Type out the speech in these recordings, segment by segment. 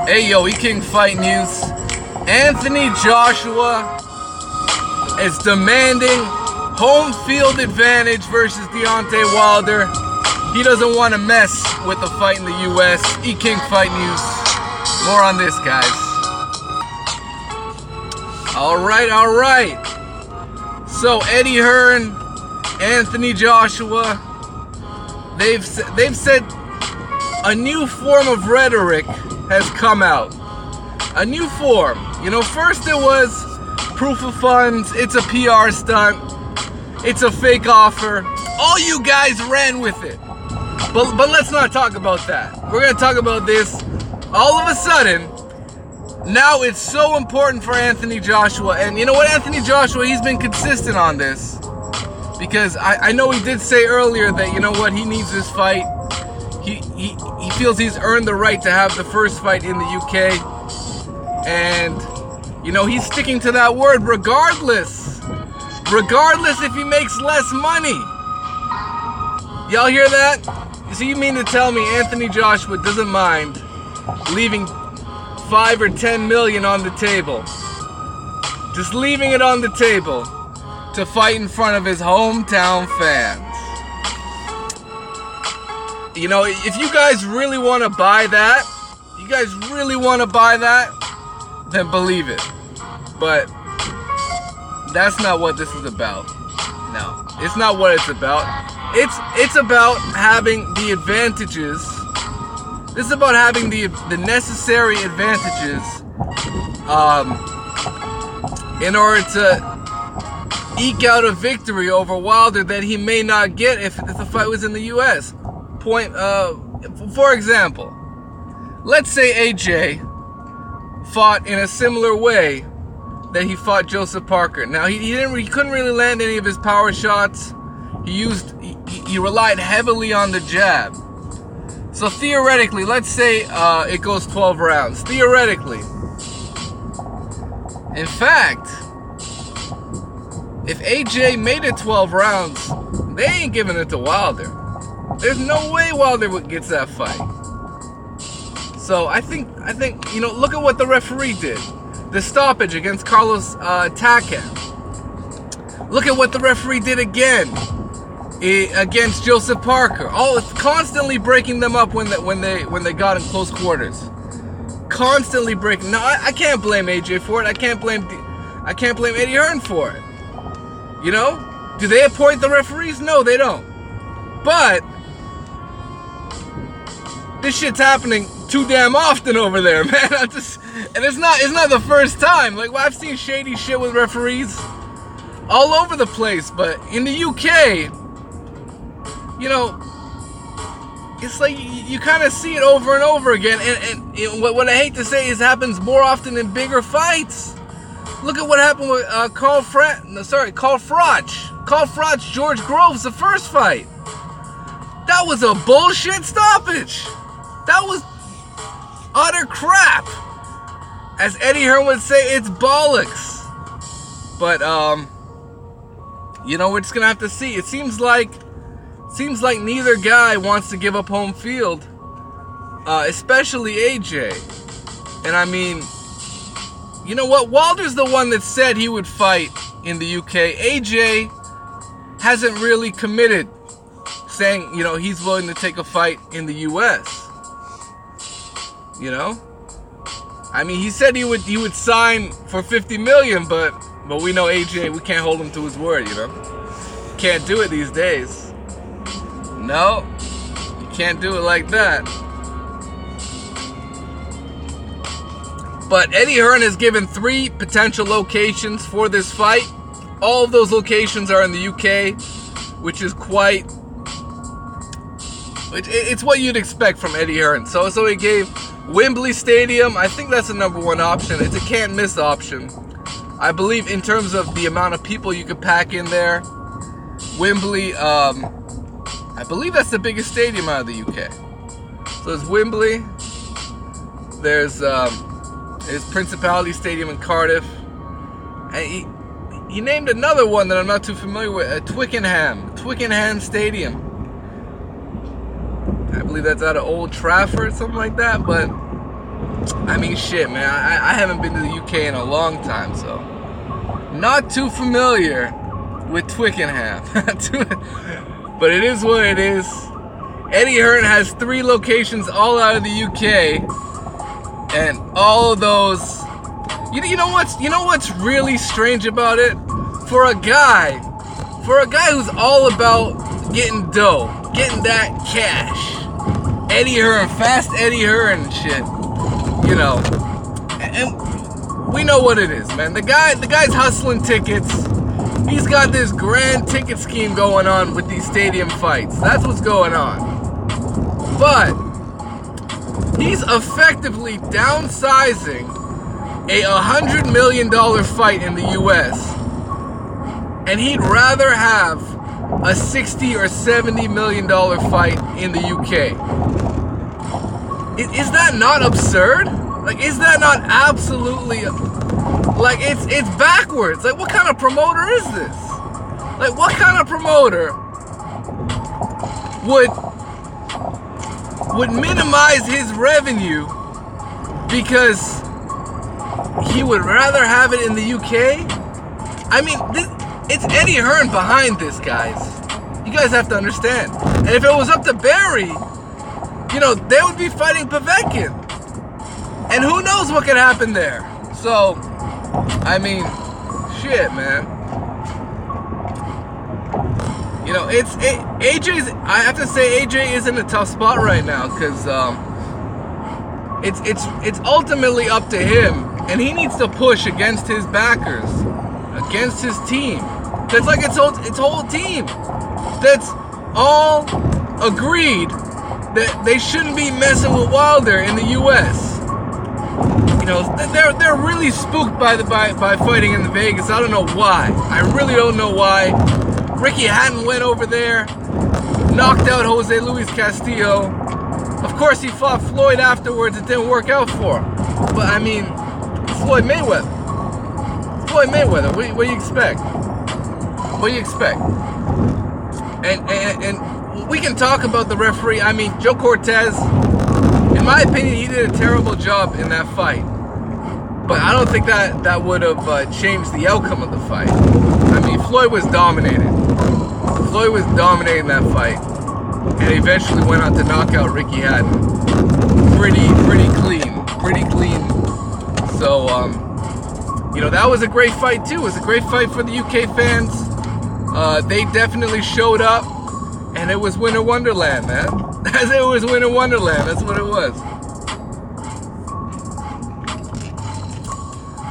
Hey yo, E-King Fight News. Anthony Joshua is demanding home field advantage versus Deontay Wilder. He doesn't want to mess with the fight in the US. E-King Fight News. More on this, guys. Alright. So Eddie Hearn, Anthony Joshua, they've said a new form of rhetoric has come out. A new form. You know, first it was proof of funds, it's a PR stunt, it's a fake offer. All you guys ran with it. But let's not talk about that. We're going to talk about this. All of a sudden, now it's so important for Anthony Joshua. And you know what, Anthony Joshua, he's been consistent on this. Because I know he did say earlier that, you know what, he needs this fight. He feels he's earned the right to have the first fight in the UK. And, you know, he's sticking to that word regardless. Regardless if he makes less money. Y'all hear that? So you mean to tell me Anthony Joshua doesn't mind leaving 5 or 10 million on the table? Just leaving it on the table to fight in front of his hometown fans. You know, if you guys really want to buy that, then believe it. But that's not what this is about. No, it's not what it's about. It's about having the advantages. This is about having the necessary advantages in order to eke out a victory over Wilder that he may not get if the fight was in the US. For example, let's say AJ fought in a similar way that he fought Joseph Parker. Now he couldn't really land any of his power shots. He relied heavily on the jab. So theoretically, let's say it goes 12 rounds. Theoretically. In fact, if AJ made it 12 rounds, they ain't giving it to Wilder. There's no way Wilder gets that fight. So I think you know, look at what the referee did. The stoppage against Carlos Takam. Look at what the referee did again against Joseph Parker. Oh, it's constantly breaking them up when they got in close quarters. Constantly breaking. Now I can't blame AJ for it. I can't blame Eddie Hearn for it. You know? Do they appoint the referees? No, they don't. But this shit's happening too damn often over there, man. And it's not the first time. Like, well, I've seen shady shit with referees all over the place, but in the UK, you know, it's like you kind of see it over and over again. And what I hate to say is it happens more often in bigger fights. Look at what happened with Carl Froch, George Groves, the first fight. That was a bullshit stoppage. That was utter crap. As Eddie Hearn would say, it's bollocks. But you know, we're just gonna have to see. It seems like neither guy wants to give up home field, especially AJ. And I mean, you know what? Wilder's the one that said he would fight in the UK. AJ hasn't really committed, saying, you know, he's willing to take a fight in the US. You know? I mean, he said he would sign for 50 million, but we know AJ, we can't hold him to his word, you know? Can't do it these days. No, you can't do it like that. But Eddie Hearn has given 3 potential locations for this fight. All of those locations are in the UK, which is quite... It's what you'd expect from Eddie Hearn. So he gave Wembley Stadium. I think that's the #1 option. It's a can't-miss option. I believe in terms of the amount of people you could pack in there, Wembley, I believe that's the biggest stadium out of the UK. So there's Wembley. There's Principality Stadium in Cardiff. And he named another one that I'm not too familiar with, Twickenham Stadium. I believe that's out of Old Trafford, something like that. But I mean, shit, man. I haven't been to the UK in a long time, so not too familiar with Twickenham. But it is what it is. Eddie Hearn has 3 locations all out of the UK, and all of those. You know what's really strange about it? For a guy who's all about getting dough, getting that cash, Eddie Hearn, fast Eddie Hearn shit. You know, and we know what it is, man. The guy's hustling tickets. He's got this grand ticket scheme going on with these stadium fights. That's what's going on. But he's effectively downsizing a $100 million fight in the US, and he'd rather have a $60 or $70 million fight in the UK. Is that not absurd? Like, is that not absolutely, like, it's backwards? Like, what kind of promoter is this? Like, what kind of promoter would minimize his revenue because he would rather have it in the UK? I mean, it's Eddie Hearn behind this, guys. You guys have to understand. And if it was up to Barry, you know, they would be fighting Povetkin. And who knows what could happen there. So, I mean, shit, man. You know, AJ's, I have to say AJ is in a tough spot right now, because it's ultimately up to him, and he needs to push against his backers, against his team. That's like its whole team that's all agreed that they shouldn't be messing with Wilder in the US. You know, they're really spooked by fighting in the Vegas. I don't know why. I really don't know why. Ricky Hatton went over there, knocked out Jose Luis Castillo. Of course, he fought Floyd afterwards. It didn't work out for him. But I mean, Floyd Mayweather. What do you expect? What do you expect? And we can talk about the referee. I mean, Joe Cortez, in my opinion, he did a terrible job in that fight. But I don't think that would have changed the outcome of the fight. I mean, Floyd was dominated. Floyd was dominating that fight, and eventually went on to knock out Ricky Hatton. Pretty clean. So, you know, that was a great fight too. It was a great fight for the UK fans. They definitely showed up, and it was Winter Wonderland, man. It was Winter Wonderland. That's what it was.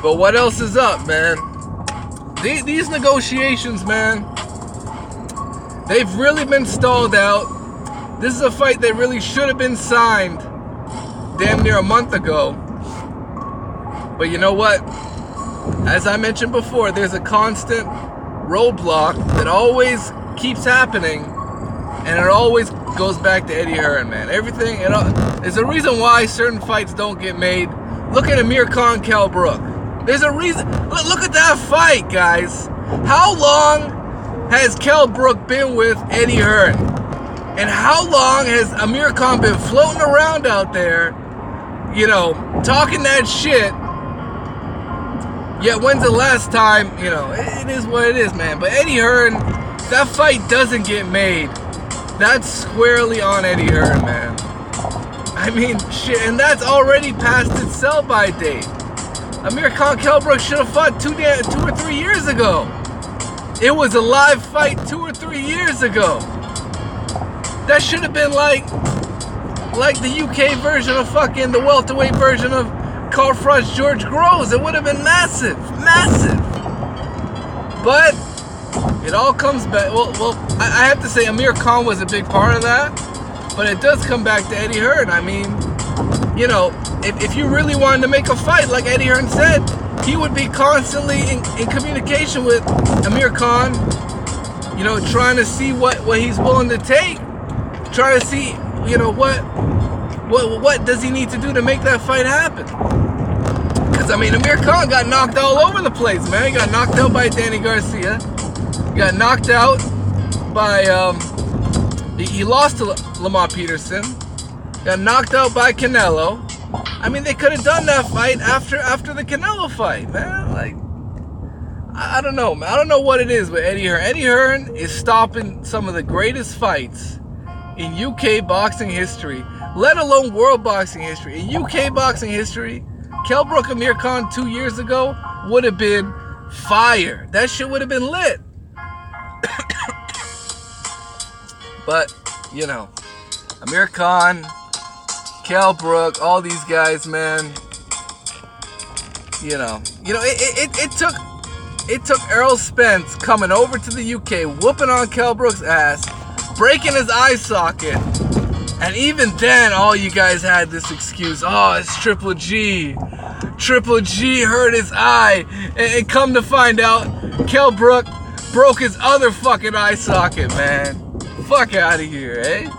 But what else is up, man? These negotiations, man, they've really been stalled out. This is a fight that really should have been signed damn near a month ago. But you know what? As I mentioned before, there's a constant roadblock that always keeps happening, and it always goes back to Eddie Hearn, man. There's a reason why certain fights don't get made. Look at Amir Khan, Kell Brook. There's a reason. Look at that fight, guys. How long has Kell Brook been with Eddie Hearn? And how long has Amir Khan been floating around out there, you know, talking that shit? Yet when's the last time, you know, it is what it is, man. But Eddie Hearn, that fight doesn't get made. That's squarely on Eddie Hearn, man. I mean, shit, and that's already past its sell-by date. Amir Khan, Kell Brook should have fought 2 or 3 years ago. It was a live fight 2 or 3 years ago. That should have been like the UK version of fucking the welterweight version of Carl Frost, George Groves. It would have been massive. But it all comes back. Well, I have to say Amir Khan was a big part of that. But it does come back to Eddie Hearn. I mean, you know, if you really wanted to make a fight, like Eddie Hearn said, he would be constantly in communication with Amir Khan, you know, trying to see what he's willing to take, trying to see, you know, what does he need to do to make that fight happen. Because, I mean, Amir Khan got knocked all over the place, man. He got knocked out by Danny Garcia. He got knocked out by, he lost to Lamar Peterson. got knocked out by Canelo. I mean, they could have done that fight after the Canelo fight, man. Like, I don't know, man. I don't know what it is with Eddie Hearn. Eddie Hearn is stopping some of the greatest fights in UK boxing history, let alone world boxing history. In UK boxing history, Kell Brook Amir Khan 2 years ago would have been fire. That shit would have been lit. But, you know, Amir Khan, Kell Brook, all these guys, man. You know, it took Errol Spence coming over to the UK, whooping on Kell Brook's ass, breaking his eye socket, and even then, all you guys had this excuse: oh, it's Triple G. Triple G hurt his eye, and come to find out, Kell Brook broke his other fucking eye socket, man. Fuck out of here, eh?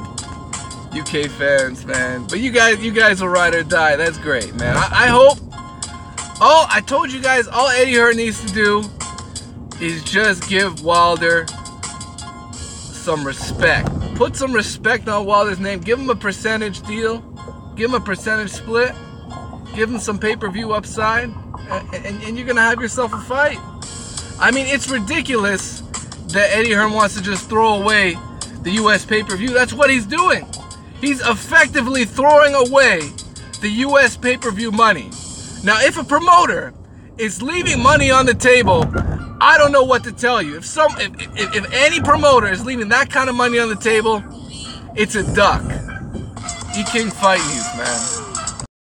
UK fans, man. But you guys will ride or die. That's great, man. I hope. Oh, I told you guys, all Eddie Hearn needs to do is just give Wilder some respect. Put some respect on Wilder's name. Give him a percentage deal. Give him a percentage split. Give him some pay-per-view upside. And you're going to have yourself a fight. I mean, it's ridiculous that Eddie Hearn wants to just throw away the US pay-per-view. That's what he's doing. He's effectively throwing away the US pay-per-view money. Now, if a promoter is leaving money on the table, I don't know what to tell you. If any promoter is leaving that kind of money on the table, it's a duck. Eat King Fight News, man.